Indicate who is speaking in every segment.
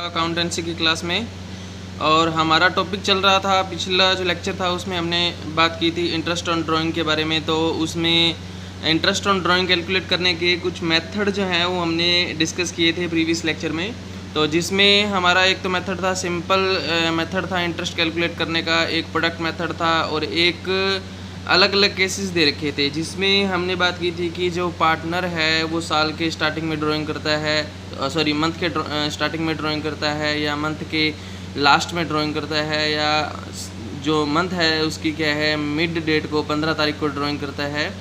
Speaker 1: Accountancy की class में। और हमारा टॉपिक चल रहा था, पिछला जो लेक्चर था उसमें हमने बात की थी इंटरेस्ट ऑन ड्राइंग के बारे में। तो उसमें इंटरेस्ट ऑन ड्राइंग कैलकुलेट करने के कुछ मेथड जो हैं वो हमने डिस्कस किए थे प्रीवियस लेक्चर में। तो जिसमें हमारा एक तो मेथड था, सिंपल मेथड था इंटरेस्ट कैलकुलेट करने का, एक प्रोडक्ट मेथड था और एक अलग अलग केसेस दे रखे थे। जिसमें हमने बात की थी कि जो पार्टनर है वो साल के स्टार्टिंग में ड्राइंग करता है, सॉरी मंथ के स्टार्टिंग में ड्राइंग करता है, या मंथ के लास्ट में ड्राइंग करता है, या जो मंथ है उसकी क्या है मिड डेट को 15 तारीख को ड्राइंग करता है।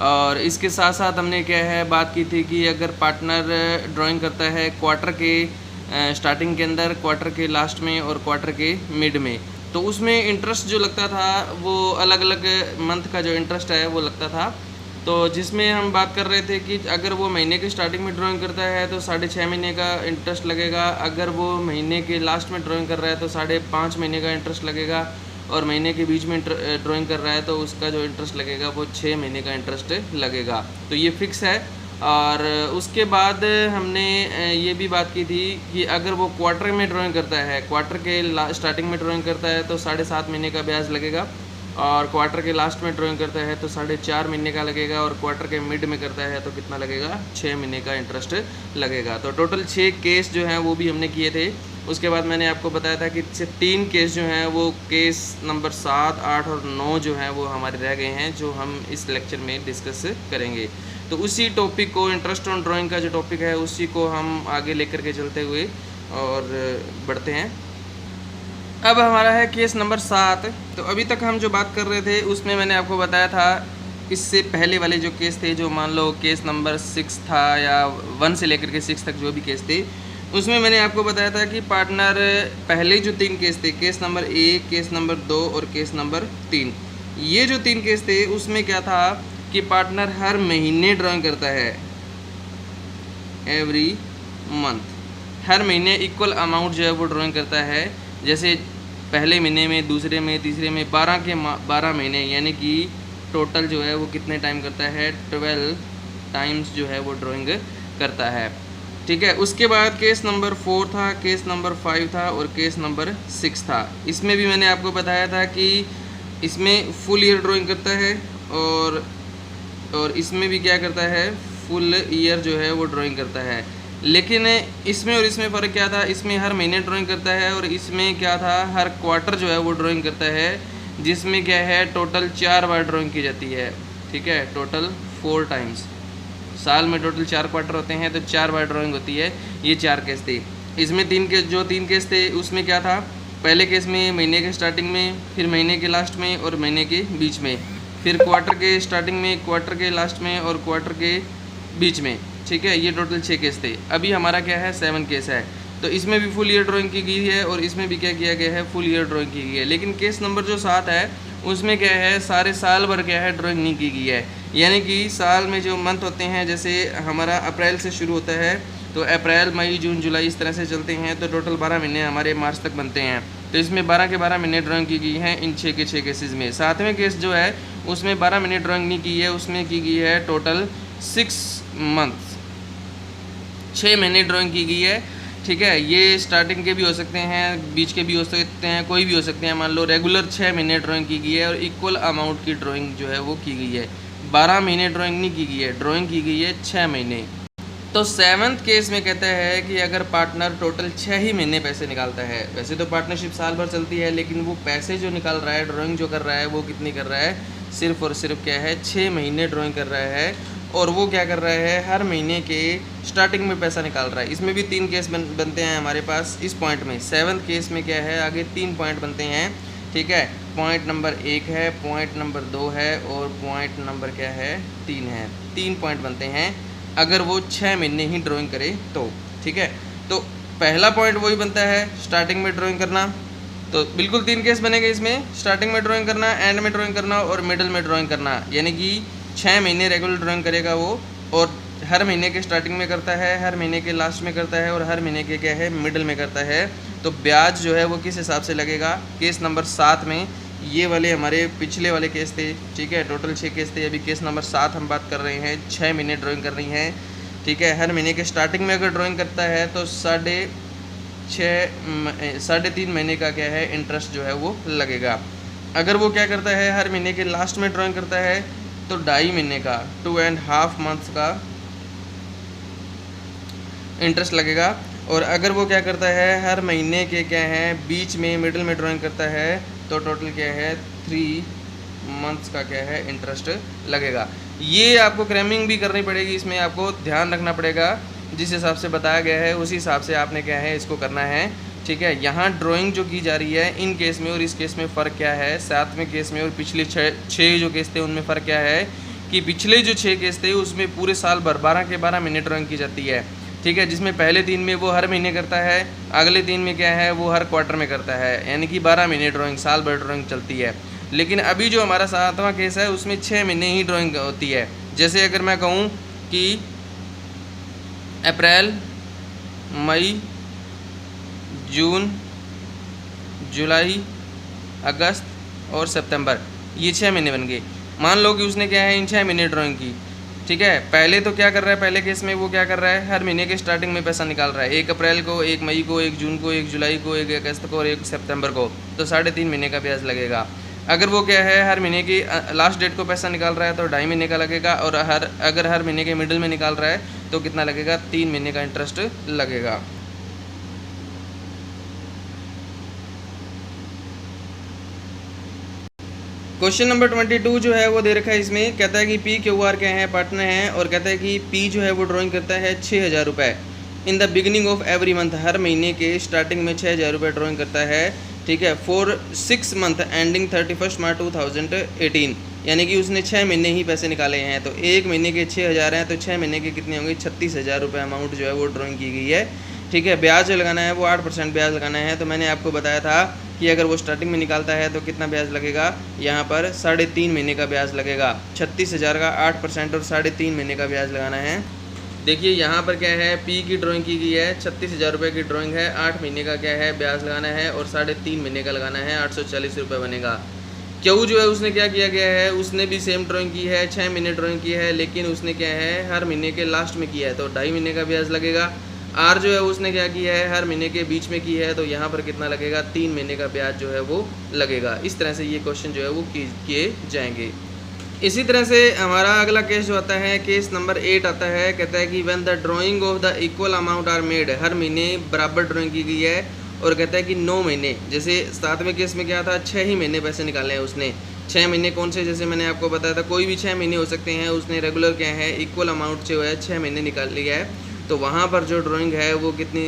Speaker 1: और इसके साथ साथ हमने क्या है बात की थी कि अगर पार्टनर ड्राइंग करता है क्वार्टर के स्टार्टिंग के अंदर, क्वार्टर के लास्ट में और क्वार्टर के मिड में, तो उसमें इंटरेस्ट जो लगता था वो अलग अलग मंथ का जो इंटरेस्ट है वो लगता था। तो जिसमें हम बात कर रहे थे कि अगर वो महीने के स्टार्टिंग में ड्राइंग करता है तो 6.5 महीने का इंटरेस्ट लगेगा, अगर वो महीने के लास्ट में ड्राइंग कर रहा है तो 5.5 महीने का इंटरेस्ट लगेगा, और महीने के बीच में ड्राइंग कर रहा है तो उसका जो इंटरेस्ट लगेगा वो 6 महीने का इंटरेस्ट लगेगा। तो ये फिक्स है। और उसके बाद हमने ये भी बात की थी कि अगर वो क्वार्टर में ड्राइंग करता है, क्वार्टर के स्टार्टिंग में ड्राइंग करता है तो 7.5 महीने का ब्याज लगेगा, और क्वार्टर के लास्ट में ड्राइंग करता है तो 4.5 महीने का लगेगा, और क्वार्टर के मिड में करता है तो कितना लगेगा, 6 महीने का इंटरेस्ट लगेगा। तो टोटल 6 केस जो हैं वो भी हमने किए थे। उसके बाद मैंने आपको बताया था कि 3 केस जो हैं वो केस नंबर 7, 8 और 9 जो हैं वो हमारे रह गए हैं, जो हम इस लेक्चर में डिस्कस करेंगे। तो उसी टॉपिक को, इंटरेस्ट ऑन ड्राइंग का जो टॉपिक है उसी को हम आगे लेकर के चलते हुए और बढ़ते हैं। अब हमारा है केस नंबर 7। तो अभी तक हम जो बात कर रहे थे उसमें मैंने आपको बताया था, इससे पहले वाले जो केस थे, जो मान लो केस नंबर 6 था या 1 से लेकर के 6 तक जो भी केस थे, उसमें मैंने आपको बताया था कि पार्टनर पहले जो 3 केस थे, केस नंबर 1, केस नंबर 2 और केस नंबर 3, ये जो 3 केस थे उसमें क्या था कि पार्टनर हर महीने ड्राइंग करता है, एवरी मंथ, हर महीने इक्वल अमाउंट जो है वो ड्राइंग करता है। जैसे पहले महीने में, दूसरे में, तीसरे में, 12 महीने, यानी कि टोटल जो है वो कितने टाइम करता है, 12 टाइम्स जो है वो ड्राइंग करता है। ठीक है। उसके बाद केस नंबर 4 था, केस नंबर 5 था और केस नंबर 6 था। इसमें भी मैंने आपको बताया था कि इसमें फुल ईयर ड्राइंग करता है, और इसमें भी क्या करता है, फुल ईयर जो है वो ड्राइंग करता है। लेकिन इसमें और इसमें फ़र्क क्या था, इसमें हर महीने ड्राइंग करता है और इसमें क्या था, हर क्वार्टर जो है वो ड्राइंग करता है, जिसमें क्या है टोटल 4 बार ड्राइंग की जाती है। ठीक है, टोटल 4 टाइम्स। साल में टोटल 4 क्वार्टर होते हैं तो 4 बार ड्राइंग होती है। ये 4 केस थे। इसमें 3 केस थे, उसमें क्या था, पहले केस में महीने के स्टार्टिंग में, फिर महीने के लास्ट में और महीने के बीच में, फिर क्वार्टर के स्टार्टिंग में, क्वार्टर के लास्ट में और क्वार्टर के बीच में। ठीक है, ये टोटल 6 केस थे। अभी हमारा क्या है, 7 केस है। तो इसमें भी फुल ईयर ड्राइंग की गई है और इसमें भी क्या किया गया है, फुल ईयर ड्राइंग की गई है। लेकिन केस नंबर जो 7 है उसमें क्या है, सारे साल भर क्या है ड्राइंग नहीं की गई है। यानी कि साल में जो मंथ होते हैं, जैसे हमारा अप्रैल से शुरू होता है तो अप्रैल, मई, जून, जुलाई इस तरह से चलते हैं, तो टोटल 12 महीने हमारे मार्च तक बनते हैं। तो इसमें 12 के 12 महीने ड्राइंग की गई है इन 6 के 6 केसेस में। 7वें केस जो है उसमें 12 महीने ड्राइंग नहीं की है, उसमें की गई है टोटल 6 मंथ, 6 महीने ड्राइंग की गई है। ठीक है, ये स्टार्टिंग के भी हो सकते हैं, बीच के भी हो सकते हैं, कोई भी हो सकते हैं। मान लो रेगुलर 6 महीने ड्राइंग की गई है और इक्वल अमाउंट की ड्राइंग जो है वो की गई है। 12 महीने ड्राइंग नहीं की गई है, ड्राइंग की गई है 6 महीने। तो 7th केस में कहता है कि अगर पार्टनर टोटल 6 ही महीने पैसे निकालता है, वैसे तो पार्टनरशिप साल भर चलती है, लेकिन वो पैसे जो निकाल रहा है, ड्राइंग जो कर रहा है, वो कितनी कर रहा है, सिर्फ और सिर्फ क्या है, 6 महीने ड्राइंग कर रहा है। और वो क्या कर रहा है, हर महीने के स्टार्टिंग में पैसा निकाल रहा है। इसमें भी 3 केस बनते हैं हमारे पास इस पॉइंट में। 7th केस में क्या है, आगे 3 पॉइंट बनते हैं। ठीक है, पॉइंट नंबर 1 है, पॉइंट नंबर 2 है और पॉइंट नंबर क्या है, 3 है। 3 पॉइंट बनते हैं अगर वो 6 महीने ही ड्राइंग करे तो। ठीक है, तो पहला पॉइंट वही बनता है, स्टार्टिंग में ड्राइंग करना। तो बिल्कुल 3 केस बनेंगे इसमें, स्टार्टिंग में ड्राइंग करना, एंड में ड्राइंग करना और मिडल में ड्राइंग करना। यानी कि 6 महीने रेगुलर ड्राइंग करेगा वो, और हर महीने के स्टार्टिंग में करता है, हर महीने के लास्ट में करता है और हर महीने के क्या है, मिडल में करता है। तो ब्याज जो है वो किस हिसाब से लगेगा, केस नंबर 7 में, ये वाले हमारे पिछले वाले केस थे। ठीक है, टोटल 6 केस थे। अभी केस नंबर 7 हम बात कर रहे हैं, 6 महीने ड्राइंग कर रही हैं। ठीक है, हर महीने के स्टार्टिंग में अगर ड्राइंग करता है तो 3.5 महीने का क्या है इंटरेस्ट जो है वो लगेगा। अगर वो क्या करता है हर महीने के लास्ट में ड्राइंग करता है तो 2.5 महीने का 2.5 मंथ्स का इंटरेस्ट लगेगा। और अगर वो क्या करता है हर महीने के क्या है बीच में मिडिल में ड्राइंग करता है तो टोटल क्या है 3 मंथ्स का क्या है इंटरेस्ट लगेगा। ये आपको क्रैमिंग भी करनी पड़ेगी, इसमें आपको ध्यान रखना पड़ेगा, जिस हिसाब से बताया गया है उसी हिसाब से आपने क्या है इसको करना है, ठीक है। यहाँ ड्राइंग जो की जा रही है इन केस में और इस केस में फ़र्क क्या है, 7वें केस में और पिछले 6 जो केस थे उनमें फ़र्क क्या है कि पिछले जो 6 केस थे उसमें पूरे साल भर 12 के 12 महीने ड्राइंग की जाती है, ठीक है। जिसमें पहले 3 में वो हर महीने करता है, अगले 3 में क्या है वो हर क्वार्टर में करता है, यानी कि 12 महीने ड्राइंग साल भर ड्राइंग चलती है। लेकिन अभी जो हमारा 7वां केस है उसमें 6 महीने ही ड्राइंग होती है। जैसे अगर मैं कहूँ कि अप्रैल, मई, जून, जुलाई, अगस्त और सितंबर, ये 6 महीने बन गए। मान लो कि उसने क्या है इन 6 महीने ड्राइंग की, ठीक है। पहले तो क्या कर रहा है, पहले केस में वो क्या कर रहा है हर महीने के स्टार्टिंग में पैसा निकाल रहा है, 1 अप्रैल को, 1 मई को, 1 जून को, 1 जुलाई को, 1 अगस्त को और 1 सितंबर को, तो 3.5 महीने का ब्याज लगेगा। अगर वो क्या है हर महीने की लास्ट डेट को पैसा निकाल रहा है तो 2.5 महीने का लगेगा। और अगर हर महीने के मिडिल में निकाल रहा है तो कितना लगेगा, 3 महीने का इंटरेस्ट लगेगा। क्वेश्चन नंबर 22 जो है वो दे रखा है, इसमें कहता है कि PQR क्या है पार्टनर है और कहता है कि P जो है वो ड्राइंग करता है 6,000 रुपये in the beginning of every month, हर महीने के स्टार्टिंग में 6,000 रुपये ड्राइंग करता है, ठीक है, फॉर 6 मंथ एंडिंग 31 मार्च 2018, यानी कि उसने 6 महीने ही पैसे निकाले हैं। तो एक महीने के 6,000 हैं तो 6 महीने के कितने होंगे, 36,000 रुपये अमाउंट जो है वो ड्राइंग की गई है, ठीक है। ब्याज जो लगाना है वो 8% ब्याज लगाना है। तो मैंने आपको बताया था कि अगर वो स्टार्टिंग में निकालता है तो कितना ब्याज लगेगा, यहाँ पर 3.5 महीने का ब्याज लगेगा। 36,000 का 8% और 3.5 महीने का ब्याज लगाना है। देखिए यहाँ पर क्या है P की ड्राइंग की गई है, 36,000 रुपये की ड्राइंग है, 8 महीने का क्या है ब्याज लगाना है और 3.5 महीने का लगाना है, 840 रुपये बनेगा। क्यों जो है उसने क्या किया गया है, उसने भी सेम ड्राइंग की है, 6 महीने ड्राइंग की है, लेकिन उसने क्या है हर महीने के लास्ट में किया है तो 2.5 महीने का ब्याज लगेगा। R जो है उसने क्या किया है हर महीने के बीच में की है तो यहाँ पर कितना लगेगा, 3 महीने का ब्याज जो है वो लगेगा। इस तरह से ये क्वेश्चन जो है वो किए जाएंगे। इसी तरह से हमारा अगला केस जो आता है केस नंबर 8 आता है, कहता है कि when the drawing of the equal amount are made, हर महीने बराबर ड्राइंग की गई है और कहता है कि 9 महीने, जैसे 7वें केस में क्या था 6 ही महीने पैसे निकाले हैं उसने। 6 महीने कौन से, जैसे मैंने आपको बताया था कोई भी 6 महीने हो सकते हैं, उसने रेगुलर क्या है इक्वल अमाउंट जो है 6 महीने निकाल लिया है। तो वहाँ पर जो ड्राइंग है वो कितनी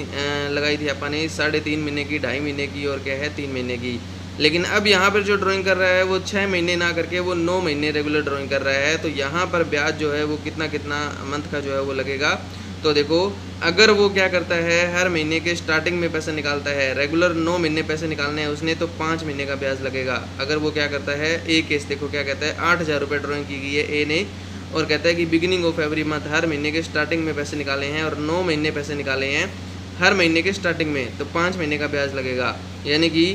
Speaker 1: लगाई थी अपन ने, 3.5 महीने की, 2.5 महीने की और क्या है 3 महीने की। लेकिन अब यहाँ पर जो ड्राइंग कर रहा है वो 6 महीने ना करके वो 9 महीने रेगुलर ड्राइंग कर रहा है। तो यहाँ पर ब्याज जो है वो कितना मंथ का जो है वो लगेगा। तो देखो अगर वो क्या करता है हर महीने के स्टार्टिंग में पैसे निकालता है, रेगुलर 9 महीने पैसे निकालने हैं उसने, तो 5 महीने का ब्याज लगेगा। अगर वो क्या करता है, ए केस देखो क्या कहता है, 8,000 रुपये ड्राइंग की गई है ए ने और कहता है कि बिगिनिंग ऑफ एवरी मंथ, हर महीने के स्टार्टिंग में पैसे निकाले हैं और 9 महीने पैसे निकाले हैं हर महीने के स्टार्टिंग में, तो 5 महीने का ब्याज लगेगा। यानी कि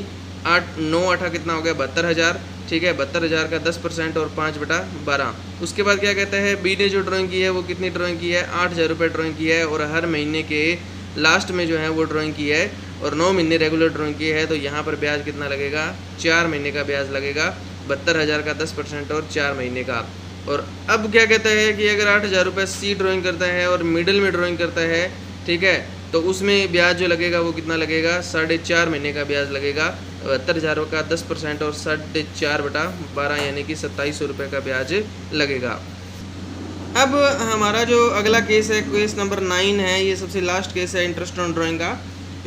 Speaker 1: 8 कितना हो गया, 72,000, ठीक है। 72,000 का 10% और 5/12। उसके बाद क्या कहता है, बी ने जो ड्राइंग की है वो कितनी ड्राइंग की है, 8,000 रुपये ड्राइंग की है और हर महीने के लास्ट में जो है वो ड्राइंग की है और 9 महीने रेगुलर ड्राइंग की है। तो यहाँ पर ब्याज कितना लगेगा, 4 महीने का ब्याज लगेगा, 72,000 का 10% और 4 महीने का। और अब क्या कहता है कि अगर 8,000 रुपये सी ड्राइंग करता है और मिडिल में ड्राइंग करता है, ठीक है, तो उसमें ब्याज जो लगेगा वो कितना लगेगा, 4.5 महीने का ब्याज लगेगा, 72,000 का 10% और 4.5/12 यानी कि 2700 रुपये का ब्याज लगेगा। अब हमारा जो अगला केस है केस नंबर 9 है, ये सबसे लास्ट केस है इंटरेस्ट ऑन ड्राइंग का।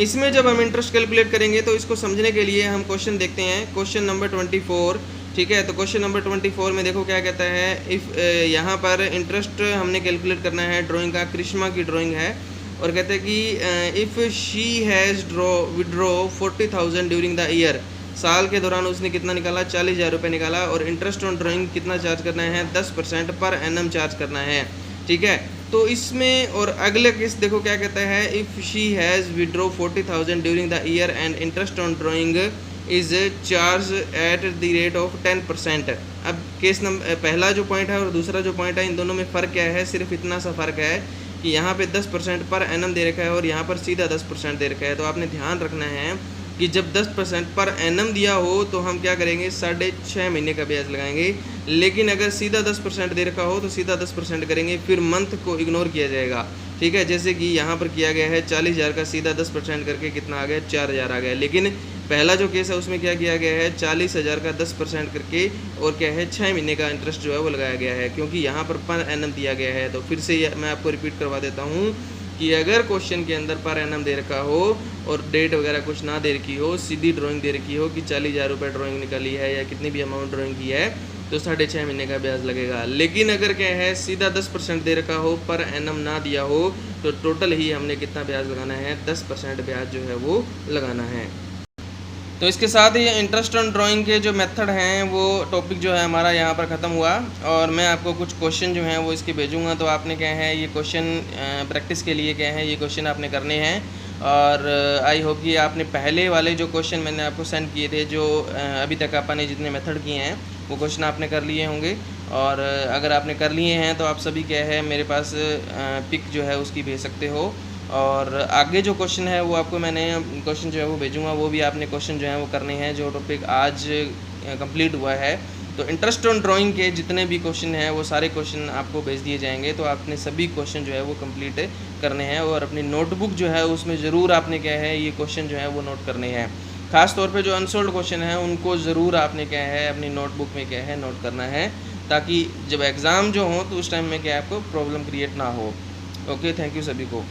Speaker 1: इसमें जब हम इंटरेस्ट कैलकुलेट करेंगे तो इसको समझने के लिए हम क्वेश्चन देखते हैं, क्वेश्चन नंबर 24, ठीक है। तो क्वेश्चन नंबर 24 में देखो क्या कहता है, इफ़ यहाँ पर इंटरेस्ट हमने कैलकुलेट करना है ड्राइंग का, करिश्मा की ड्राइंग है और कहते हैं कि if she has withdraw 40,000 during the year, साल के दौरान उसने कितना निकाला, 40,000 रुपये निकाला और इंटरेस्ट ऑन ड्राइंग कितना चार्ज करना है, 10% पर एनम चार्ज करना है, ठीक है। तो इसमें और अगले केस देखो क्या कहता है, if she has withdraw 40,000 during the year and interest on drawing is charge at the rate of 10%। अब केस नंबर पहला जो पॉइंट है और दूसरा जो पॉइंट है, इन दोनों में फ़र्क क्या है, सिर्फ इतना सा फ़र्क है कि यहाँ पे 10% पर एनम दे रखा है और यहाँ पर सीधा 10% दे रखा है। तो आपने ध्यान रखना है कि जब 10% पर एनम दिया हो तो हम क्या करेंगे, 6.5 महीने का ब्याज लगाएंगे। लेकिन अगर सीधा 10% दे रखा हो तो सीधा 10% करेंगे, फिर मंथ को इग्नोर किया जाएगा। ठीक है, जैसे कि यहाँ पर किया गया है 40,000 का सीधा 10% करके कितना आ गया, 4,000 आ गया। लेकिन पहला जो केस है उसमें क्या किया गया है, 40,000 का 10% करके और क्या है 6 महीने का इंटरेस्ट जो है वो लगाया गया है, क्योंकि यहाँ पर एनम दिया गया है। तो फिर से मैं आपको रिपीट करवा देता हूँ कि अगर क्वेश्चन के अंदर पर एनम दे रखा हो और डेट वगैरह कुछ ना दे रखी हो, सीधी ड्राइंग दे रखी हो कि 40,000 रुपये ड्राइंग निकाली है या कितनी भी अमाउंट ड्राइंग की है, तो 6.5 महीने का ब्याज लगेगा। लेकिन अगर क्या है सीधा 10% दे रखा हो, पर एनम ना दिया हो, तो टोटल ही हमने कितना ब्याज लगाना है, 10% ब्याज जो है वो लगाना है। तो इसके साथ ही इंटरेस्ट ऑन ड्राइंग के जो मेथड हैं वो टॉपिक जो है हमारा यहाँ पर ख़त्म हुआ। और मैं आपको कुछ क्वेश्चन जो हैं वो इसके भेजूँगा, तो आपने क्या है ये क्वेश्चन प्रैक्टिस के लिए क्या है ये क्वेश्चन आपने करने हैं। और आई होप कि आपने पहले वाले जो क्वेश्चन मैंने आपको सेंड किए थे, जो अभी तक आपने जितने मेथड किए हैं वो क्वेश्चन आपने कर लिए होंगे। और अगर आपने कर लिए हैं तो आप सभी क्या है मेरे पास पिक जो है उसकी भेज सकते हो। और आगे जो क्वेश्चन है वो आपको मैंने क्वेश्चन जो है वो भेजूँगा, वो भी आपने क्वेश्चन जो है वो करने हैं जो टॉपिक आज कंप्लीट हुआ है। तो इंटरेस्ट ऑन ड्राइंग के जितने भी क्वेश्चन हैं वो सारे क्वेश्चन आपको भेज दिए जाएंगे। तो आपने सभी क्वेश्चन जो है वो कंप्लीट करने हैं और अपनी नोटबुक जो है उसमें ज़रूर आपने क्या है ये क्वेश्चन जो है वो नोट करने हैं। ख़ास तौर पे जो अनसोल्ड क्वेश्चन हैं उनको ज़रूर आपने क्या है अपनी नोटबुक में क्या है नोट करना है, ताकि जब एग्ज़ाम जो हो तो उस टाइम में क्या है आपको प्रॉब्लम क्रिएट ना हो। ओके, थैंक यू सभी को।